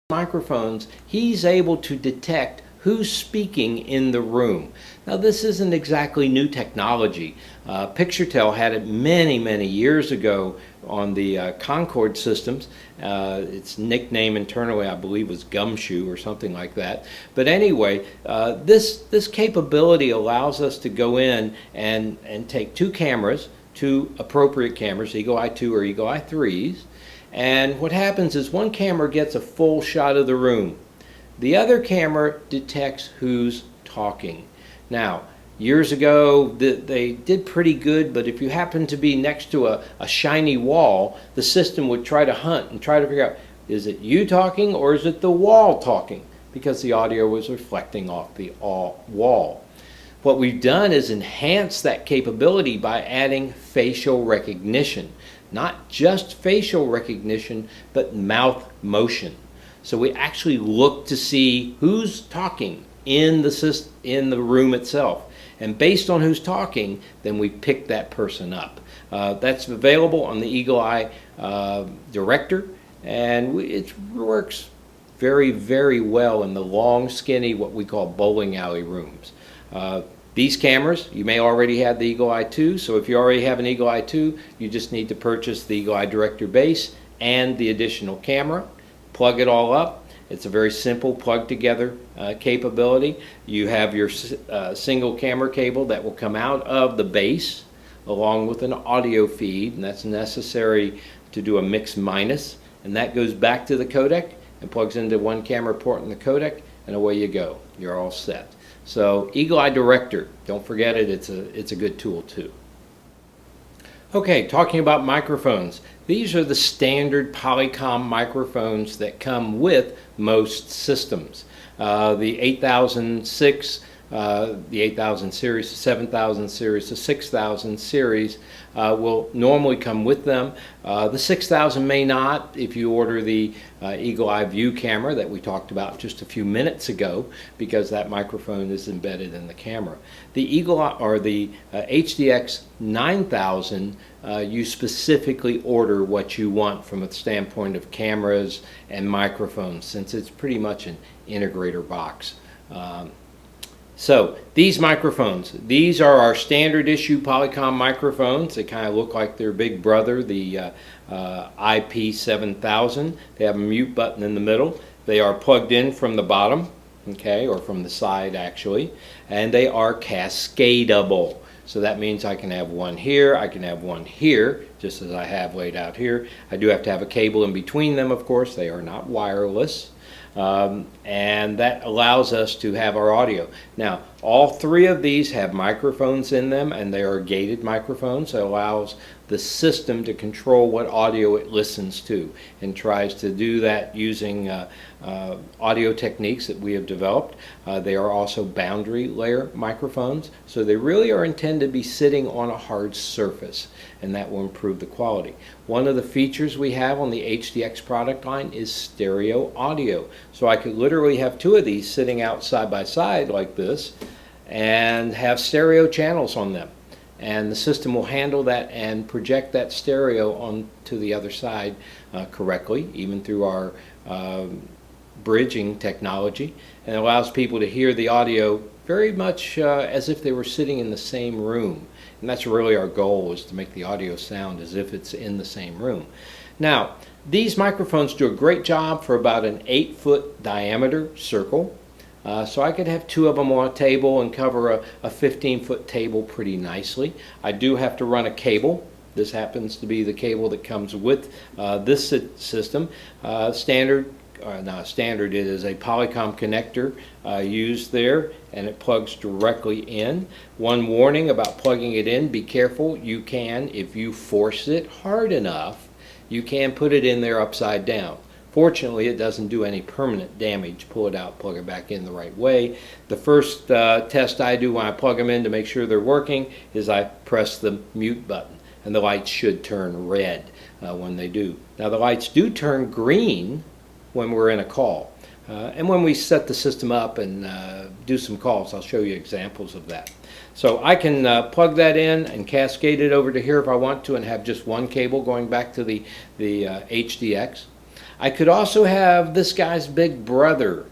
microphones, he's able to detect who's speaking in the room. Now, this isn't exactly new technology. PictureTel had it many years ago on the Concorde systems. Its nickname internally, I believe, was Gumshoe or something like that. But anyway, this capability allows us to go in and take two cameras, two appropriate cameras, Eagle Eye 2 or Eagle Eye 3s, and what happens is one camera gets a full shot of the room. The other camera detects who's talking. Now, years ago, they did pretty good, but if you happen to be next to a shiny wall, the system would try to hunt and try to figure out, is it you talking or is it the wall talking? Because the audio was reflecting off the wall. What we've done is enhance that capability by adding facial recognition. Not just facial recognition, but mouth motion. So we actually look to see who's talking in the room itself. And based on who's talking, then we pick that person up. That's available on the Eagle Eye Director, and it works very well in the long, skinny, what we call bowling alley rooms. These cameras, you may already have the Eagle Eye 2, so if you already have an Eagle Eye 2, you just need to purchase the Eagle Eye Director base and the additional camera. Plug it all up. It's a very simple plug together capability. You have your single camera cable that will come out of the base along with an audio feed, and that's necessary to do a mix minus, and that goes back to the codec and plugs into one camera port in the codec, and away you go. You're all set. So Eagle Eye Director, don't forget it, it's a good tool too. Okay, talking about microphones. These are the standard Polycom microphones that come with most systems. The 8006, the 8000 series, the 7000 series, the 6000 series will normally come with them. The 6000 may not if you order the Eagle Eye View camera that we talked about just a few minutes ago, because that microphone is embedded in the camera. The Eagle Eye, or the HDX 9000, you specifically order what you want from a standpoint of cameras and microphones, since it's pretty much an integrator box. So these microphones, these are our standard issue Polycom microphones. They kind of look like their big brother, the IP7000. They have a mute button in the middle. They are plugged in from the bottom, okay, or from the side actually, and they are cascadable. So that means I can have one here, I can have one here, just as I have laid out here. I do have to have a cable in between them, of course. They are not wireless. And that allows us to have our audio. Now, all three of these have microphones in them, and they are gated microphones. That allows the system to control what audio it listens to, and tries to do that using audio techniques that we have developed. They are also boundary layer microphones, so they really are intended to be sitting on a hard surface, and that will improve the quality. One of the features we have on the HDX product line is stereo audio. So I could literally have two of these sitting out side by side like this and have stereo channels on them. And the system will handle that and project that stereo onto the other side correctly, even through our bridging technology, and it allows people to hear the audio very much as if they were sitting in the same room. And that's really our goal, is to make the audio sound as if it's in the same room. Now, these microphones do a great job for about an 8-foot diameter circle. So I could have two of them on a table and cover a 15-foot table pretty nicely. I do have to run a cable. This happens to be the cable that comes with this system. Not standard, it is a Polycom connector used there, and it plugs directly in. One warning about plugging it in: be careful. You can, if you force it hard enough, you can put it in there upside down. Fortunately, it doesn't do any permanent damage. Pull it out, plug it back in the right way. The first test I do when I plug them in to make sure they're working is I press the mute button, and the lights should turn red when they do. Now, the lights do turn green when we're in a call. And when we set the system up and do some calls, I'll show you examples of that. So I can plug that in and cascade it over to here if I want to, and have just one cable going back to the HDX. I could also have this guy's big brother,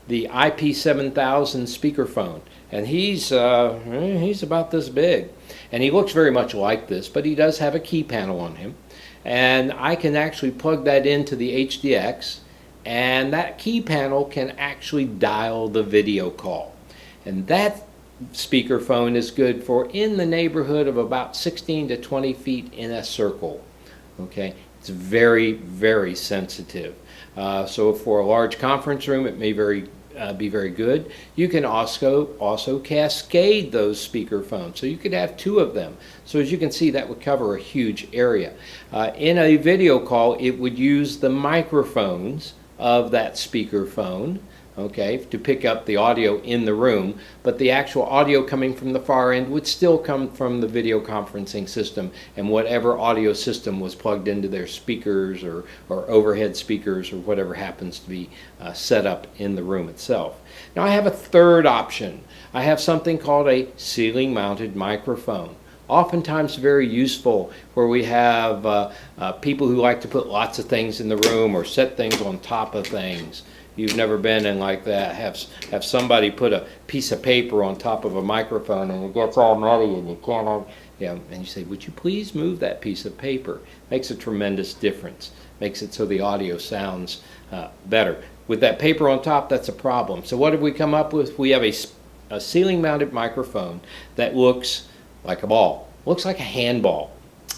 the IP7000 speakerphone, and he's about this big, and he looks very much like this, but he does have a key panel on him, and I can actually plug that into the HDX, and that key panel can actually dial the video call, and that speakerphone is good for in the neighborhood of about 16 to 20 feet in a circle. Okay, it's very, very sensitive. So for a large conference room, it may be very good. You can also cascade those speakerphones, so you could have two of them. So as you can see, that would cover a huge area. In a video call, it would use the microphones of that speakerphone, okay, to pick up the audio in the room, but the actual audio coming from the far end would still come from the video conferencing system and whatever audio system was plugged into their speakers or overhead speakers or whatever happens to be set up in the room itself. Now I have a third option. I have something called a ceiling mounted microphone. Oftentimes very useful where we have people who like to put lots of things in the room or set things on top of things. You've never been in like that. Have somebody put a piece of paper on top of a microphone and it gets all muddy and you can't, and you say, would you please move that piece of paper? Makes a tremendous difference. Makes it so the audio sounds better. With that paper on top, that's a problem. So what have we come up with? We have a ceiling mounted microphone that looks like a ball. Looks like a handball.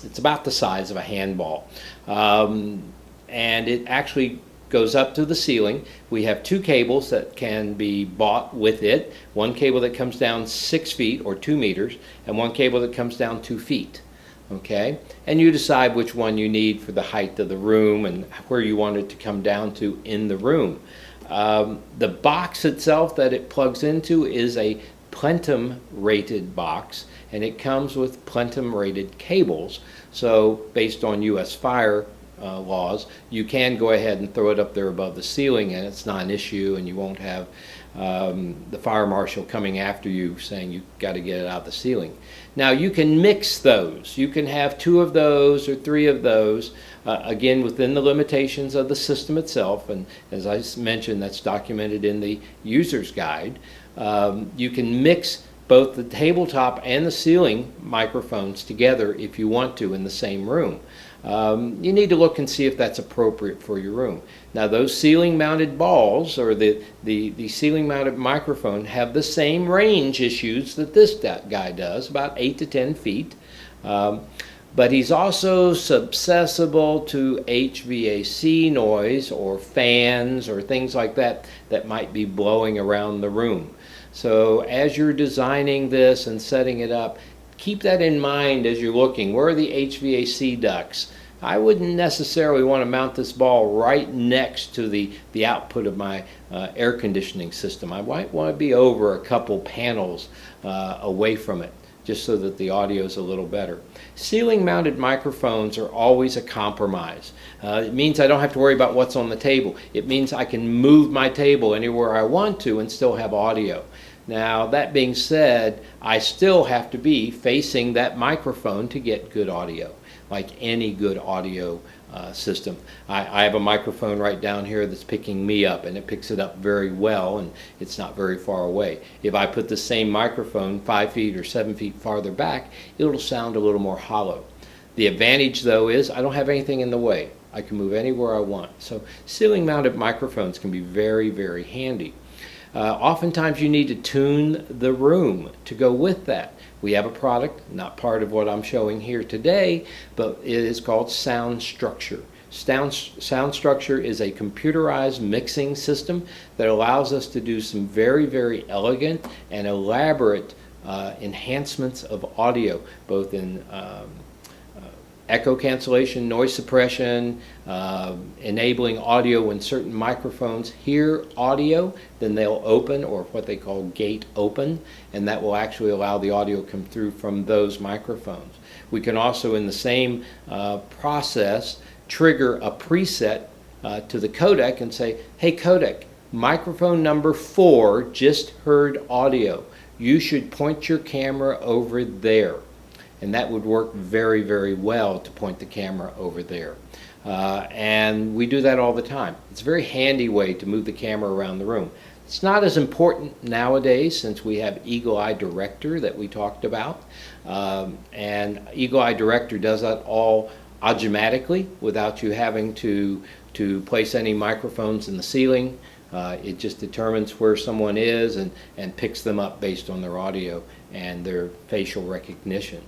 It's about the size of a handball. And it actually goes up to the ceiling. We have two cables that can be bought with it. One cable that comes down 6 feet or 2 meters and one cable that comes down 2 feet. Okay, and you decide which one you need for the height of the room and where you want it to come down to in the room. The box itself that it plugs into is a Plentum rated box, and it comes with Plentum rated cables. So based on US fire laws, you can go ahead and throw it up there above the ceiling and it's not an issue, and you won't have the fire marshal coming after you saying you've got to get it out of the ceiling. Now you can mix those. You can have 2 of those or 3 of those, again within the limitations of the system itself, and as I mentioned, that's documented in the user's guide. You can mix both the tabletop and the ceiling microphones together if you want to in the same room. You need to look and see if that's appropriate for your room. Now those ceiling mounted balls or the ceiling mounted microphone have the same range issues that this guy does, about 8 to 10 feet. But he's also susceptible to HVAC noise or fans or things like that that might be blowing around the room. So as you're designing this and setting it up, keep that in mind as you're looking. Where are the HVAC ducts? I wouldn't necessarily want to mount this ball right next to the output of my air conditioning system. I might want to be over a couple panels away from it, just so that the audio is a little better. Ceiling mounted microphones are always a compromise. It means I don't have to worry about what's on the table. It means I can move my table anywhere I want to and still have audio. Now that being said, I still have to be facing that microphone to get good audio, like any good audio system. I have a microphone right down here that's picking me up, and it picks it up very well, and it's not very far away. If I put the same microphone 5 feet or 7 feet farther back, it'll sound a little more hollow. The advantage though is I don't have anything in the way. I can move anywhere I want. So ceiling mounted microphones can be very, very handy. Oftentimes you need to tune the room to go with that. We have a product, not part of what I'm showing here today, but it is called Sound Structure. Sound Structure is a computerized mixing system that allows us to do some very, very elegant and elaborate enhancements of audio, both in echo cancellation, noise suppression, enabling audio when certain microphones hear audio, then they'll open, or what they call gate open, and that will actually allow the audio to come through from those microphones. We can also, in the same process, trigger a preset to the codec and say, hey codec, microphone number 4 just heard audio. You should point your camera over there. And that would work very, very well to point the camera over there. and we do that all the time. It's a very handy way to move the camera around the room. It's not as important nowadays since we have Eagle Eye Director that we talked about, and Eagle Eye Director does that all automatically without you having to place any microphones in the ceiling. It just determines where someone is and picks them up based on their audio and their facial recognition.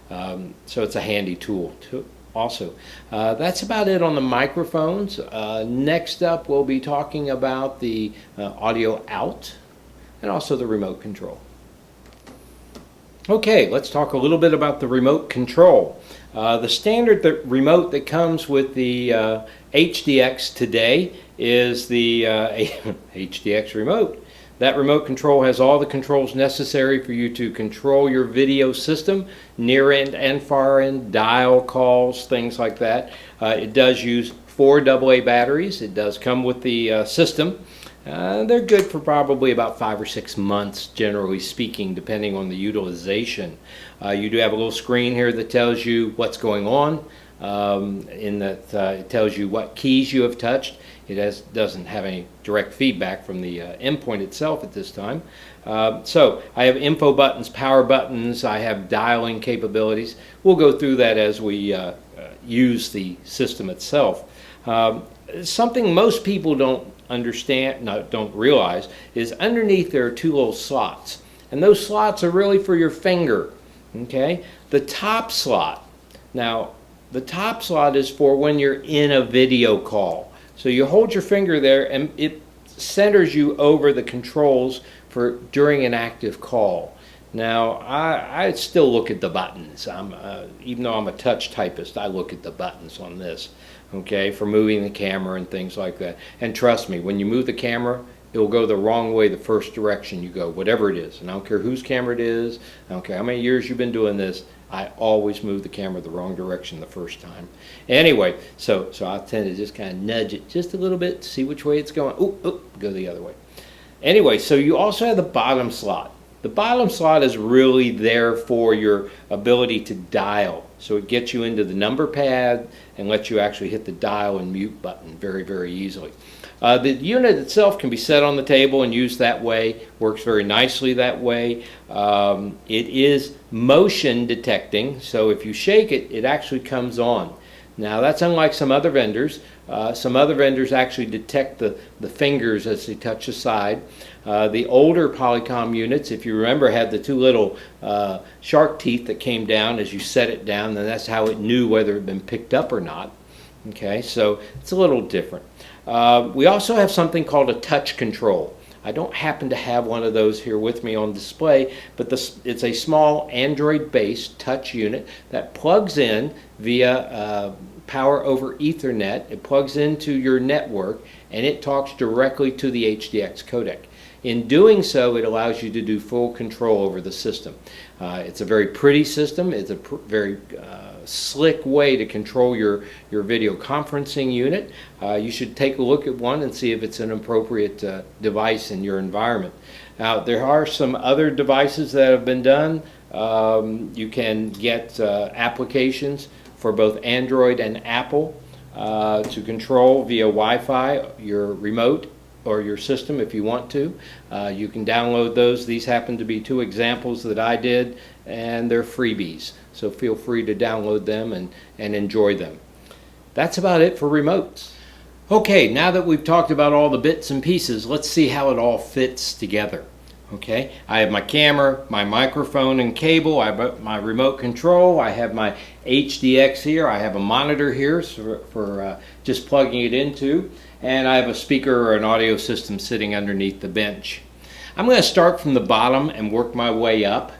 So it's a handy tool too. Also, that's about it on the microphones. Next up, we'll be talking about the audio out and also the remote control. Okay, let's talk a little bit about the remote control. The standard remote that comes with the HDX today is the HDX remote. That remote control has all the controls necessary for you to control your video system, near end and far end, dial calls, things like that. It does use 4 AA batteries. It does come with the system. They're good for probably about 5 or 6 months, generally speaking, depending on the utilization. You do have a little screen here that tells you what's going on, in that it tells you what keys you have touched. It doesn't have any direct feedback from the endpoint itself at this time. So I have info buttons, power buttons, I have dialing capabilities. We'll go through that as we use the system itself. Something most people don't realize is underneath there are 2 little slots, and those slots are really for your finger. Okay, the top slot. Now, the top slot is for when you're in a video call. So you hold your finger there, and it centers you over the controls for during an active call. Now, I still look at the buttons. Even though I'm a touch typist, I look at the buttons on this. Okay, for moving the camera and things like that. And trust me, when you move the camera, it will go the wrong way the first direction you go, whatever it is. And I don't care whose camera it is, I don't care how many years you've been doing this, I always move the camera the wrong direction the first time. Anyway, so I tend to just kind of nudge it just a little bit to see which way it's going. Oop, go the other way. Anyway, so you also have the bottom slot. The bottom slot is really there for your ability to dial. So it gets you into the number pad and lets you actually hit the dial and mute button very, very easily. The unit itself can be set on the table and used that way. Works very nicely that way. It is motion detecting, so if you shake it, it actually comes on. Now that's unlike some other vendors. Some other vendors actually detect the fingers as they touch the side. The older Polycom units, if you remember, had the 2 little shark teeth that came down as you set it down, and that's how it knew whether it had been picked up or not. Okay, so it's a little different. We also have something called a touch control. I don't happen to have one of those here with me on display, but it's a small Android-based touch unit that plugs in via power over Ethernet. It plugs into your network and it talks directly to the HDX codec. In doing so, it allows you to do full control over the system. It's a very pretty system. It's a very slick way to control your video conferencing unit. You should take a look at one and see if it's an appropriate device in your environment. Now, there are some other devices that have been done. You can get applications for both Android and Apple to control via Wi-Fi your remote or your system if you want to. You can download those. These happen to be 2 examples that I did, and they're freebies. So feel free to download them and enjoy them. That's about it for remotes. Okay, now that we've talked about all the bits and pieces, let's see how it all fits together. Okay, I have my camera, my microphone and cable, I have my remote control, I have my HDX here, I have a monitor here for just plugging it into, and I have a speaker or an audio system sitting underneath the bench. I'm going to start from the bottom and work my way up.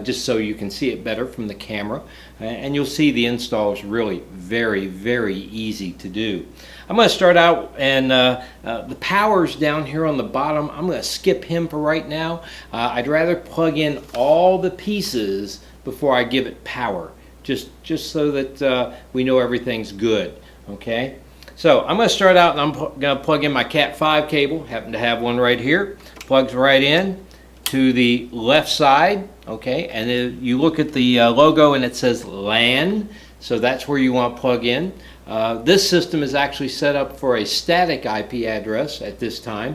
Just so you can see it better from the camera, and you'll see the install is really very, very easy to do. I'm going to start out, and the power's down here on the bottom. I'm going to skip him for right now. I'd rather plug in all the pieces before I give it power, just so that we know everything's good. Okay, so I'm going to start out, and I'm going to plug in my Cat 5 cable. Happen to have one right here. Plugs right in to the left side. Okay, and you look at the logo and it says LAN, so that's where you want to plug in. This system is actually set up for a static IP address at this time.